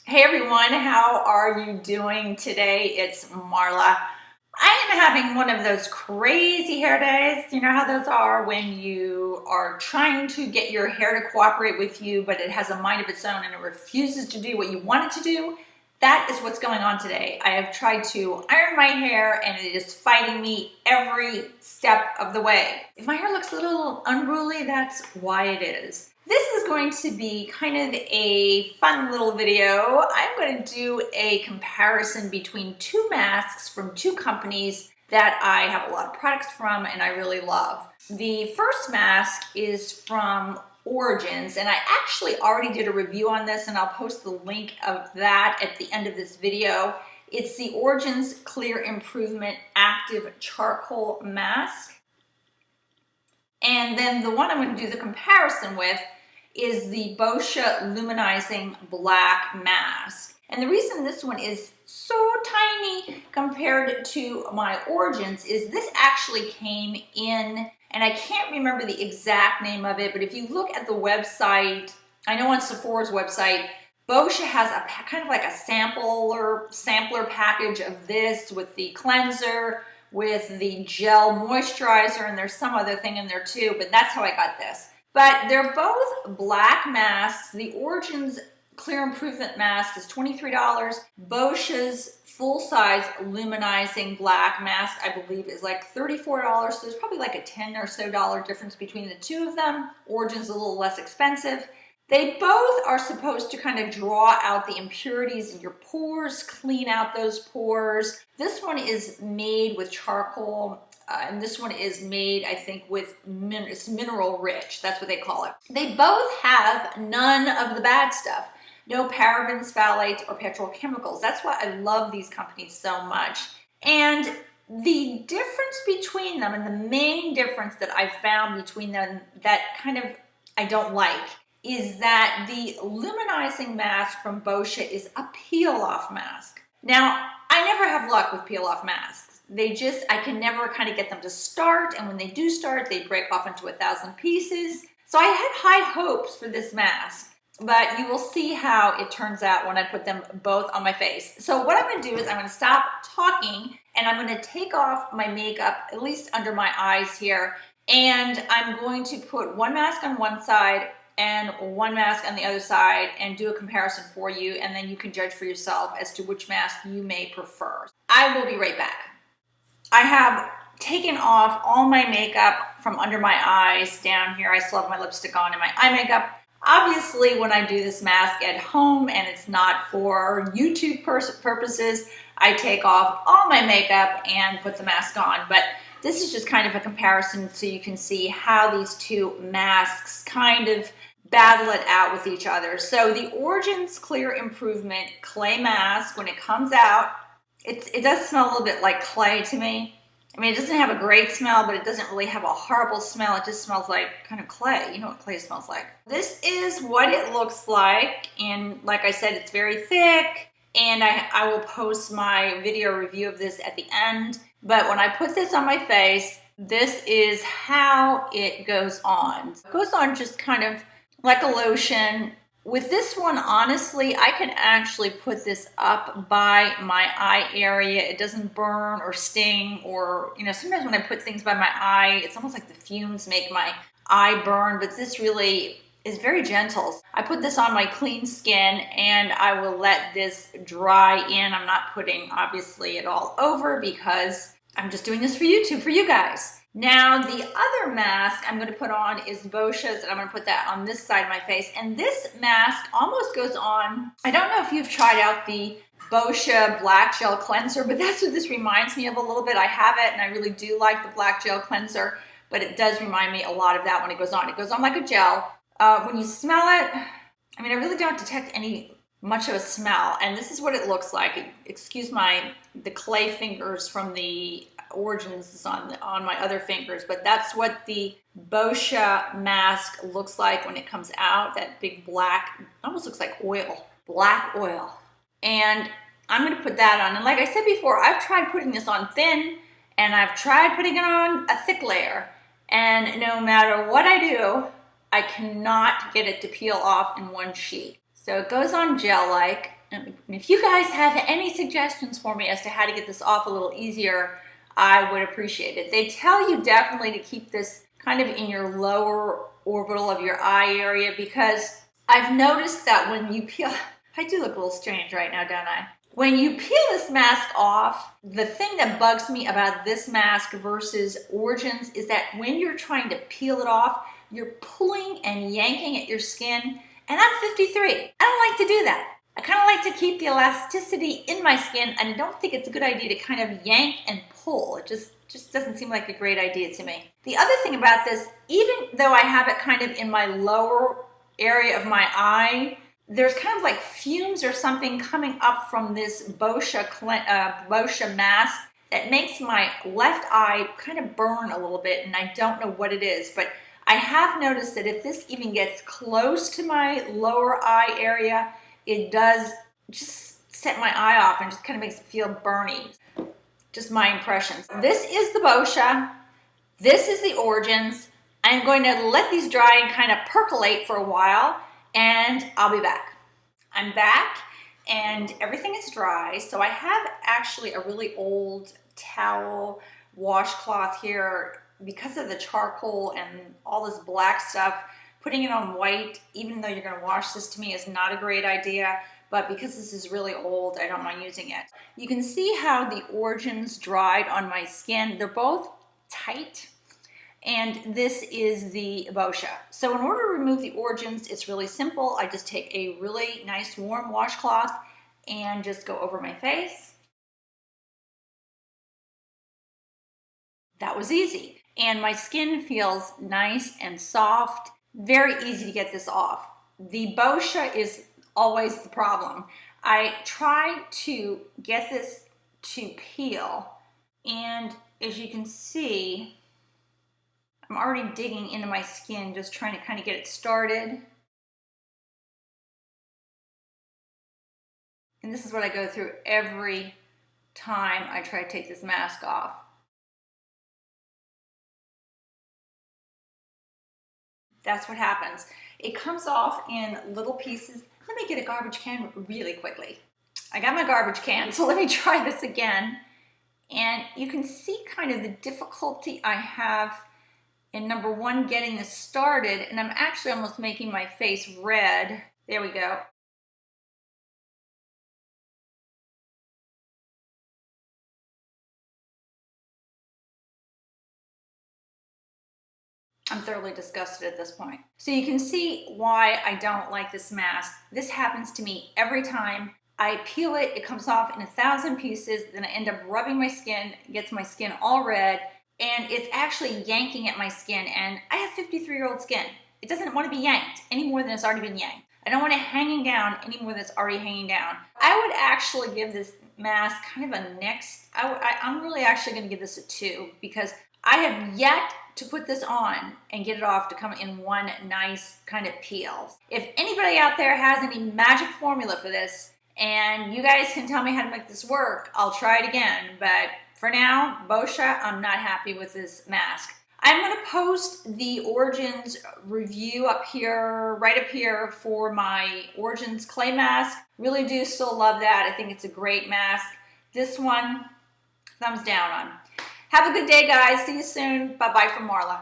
Hey everyone, how are you doing today? It's Marla. I am having one of those crazy hair days. You know how those are when you are trying to get your hair to cooperate with you, but it has a mind of its own and it refuses to do what you want it to do. That is what's going on today. I have tried to iron my hair and it is fighting me every step of the way. If my hair looks a little unruly, that's why it is. This is going to be kind of a fun little video. I'm going to do a comparison between two masks from two companies that I have a lot of products from and I really love. The first mask is from Origins, and I actually already did a review on this, and I'll post the link of that at the end of this video. It's the Origins Clear Improvement Active Charcoal Mask. And then the one I'm going to do the comparison with is the Boscia Luminizing Black Mask. And the reason this one is so tiny compared to my Origins is this actually came in, and I can't remember the exact name of it, but if you look at the website, I know on Sephora's website, Boscia has a kind of like a sampler package of this with the cleanser, with the gel moisturizer, and there's some other thing in there too, but that's how I got this. But they're both black masks. The Origins Clear Improvement Mask is $23. Boscia's full-size luminizing black mask, I believe, is like $34. So there's probably like a $10 or so difference between the two of them. Origin's a little less expensive. They both are supposed to kind of draw out the impurities in your pores, clean out those pores. This one is made with charcoal, and this one is made, I think, with it's mineral rich. That's what they call it. They both have none of the bad stuff. No parabens, phthalates, or petrochemicals. That's why I love these companies so much. And the difference between them, and the main difference that I found between them that kind of I don't like, is that the luminizing mask from Boscia is a peel-off mask. Now, I never have luck with peel-off masks. I can never kind of get them to start, and when they do start, they break off into 1,000 pieces. So I had high hopes for this mask, but you will see how it turns out when I put them both on my face. So what I'm going to do is I'm going to stop talking, and I'm going to take off my makeup, at least under my eyes here, and I'm going to put one mask on one side and one mask on the other side and do a comparison for you, and then you can judge for yourself as to which mask you may prefer. I will be right back. I have taken off all my makeup from under my eyes down here. I still have my lipstick on and my eye makeup. Obviously, when I do this mask at home and it's not for YouTube purposes, I take off all my makeup and put the mask on. But this is just kind of a comparison so you can see how these two masks kind of battle it out with each other. So the Origins Clear Improvement Clay Mask, when it comes out, it does smell a little bit like clay to me. I mean, it doesn't have a great smell, but it doesn't really have a horrible smell. It just smells like kind of clay. You know what clay smells like. This is what it looks like. And like I said, it's very thick. And I will post my video review of this at the end. But when I put this on my face, this is how it goes on. It goes on just kind of like a lotion. With this one, honestly, I can actually put this up by my eye area. It doesn't burn or sting, or, you know, sometimes when I put things by my eye, it's almost like the fumes make my eye burn, but this really is very gentle. I put this on my clean skin and I will let this dry in. I'm not putting, obviously, it all over because I'm just doing this for YouTube, for you guys. Now, the other mask I'm going to put on is Boscia's, and I'm going to put that on this side of my face. And this mask almost goes on, I don't know if you've tried out the Boscia Black Gel Cleanser, but that's what this reminds me of a little bit. I have it, and I really do like the Black Gel Cleanser, but it does remind me a lot of that when it goes on. It goes on like a gel. When you smell it, I mean, I really don't detect much of a smell, and this is what it looks like. Excuse the clay fingers from the Origins on my other fingers, but that's what the Boscia mask looks like when it comes out. That big black, almost looks like oil, black oil. And I'm going to put that on. And like I said before, I've tried putting this on thin, and I've tried putting it on a thick layer. And no matter what I do, I cannot get it to peel off in one sheet. So it goes on gel-like, And if you guys have any suggestions for me as to how to get this off a little easier, I would appreciate it. They tell you definitely to keep this kind of in your lower orbital of your eye area, because I've noticed that when you peel, I do look a little strange right now, don't I? When you peel this mask off, the thing that bugs me about this mask versus Origins is that when you're trying to peel it off, you're pulling and yanking at your skin, and I'm 53. I don't like to do that. I kind of like to keep the elasticity in my skin, and I don't think it's a good idea to kind of yank and pull. It just doesn't seem like a great idea to me. The other thing about this, even though I have it kind of in my lower area of my eye, there's kind of like fumes or something coming up from this boscia mask that makes my left eye kind of burn a little bit, and I don't know what it is, but I have noticed that if this even gets close to my lower eye area, it does just set my eye off and just kind of makes it feel burny. Just my impressions. This is the boscia. This is the Origins. I'm going to let these dry and kind of percolate for a while, and I'll be back. I'm back and everything is dry. So I have actually a really old towel washcloth here. Because of the charcoal and all this black stuff, putting it on white, even though you're going to wash this, to me is not a great idea. But because this is really old, I don't mind using it. You can see how the Origins dried on my skin. They're both tight. And this is the boscia. So in order to remove the Origins, it's really simple. I just take a really nice warm washcloth and just go over my face. That was easy. And my skin feels nice and soft. Very easy to get this off. The boscia is always the problem. I try to get this to peel, and as you can see, I'm already digging into my skin, just trying to kind of get it started. And this is what I go through every time I try to take this mask off. That's what happens. It comes off in little pieces. Let me get a garbage can really quickly. I got my garbage can, so let me try this again. And you can see kind of the difficulty I have in number one, getting this started, and I'm actually almost making my face red. There we go. I'm thoroughly disgusted at this point. So you can see why I don't like this mask. This happens to me every time. I peel it, it comes off in 1,000 pieces, then I end up rubbing my skin, it gets my skin all red, and it's actually yanking at my skin, and I have 53-year-old skin. It doesn't want to be yanked any more than it's already been yanked. I don't want it hanging down any more than it's already hanging down. I would actually give this mask kind of a next, I'm really actually going to give this a 2, because I have yet to put this on and get it off to come in one nice kind of peel. If anybody out there has any magic formula for this, and you guys can tell me how to make this work, I'll try it again. But for now, boscia, I'm not happy with this mask. I'm going to post the Origins review up here, right up here, for my Origins clay mask. Really do still love that. I think it's a great mask. This one, thumbs down on. Have a good day, guys. See you soon. Bye-bye from Marla.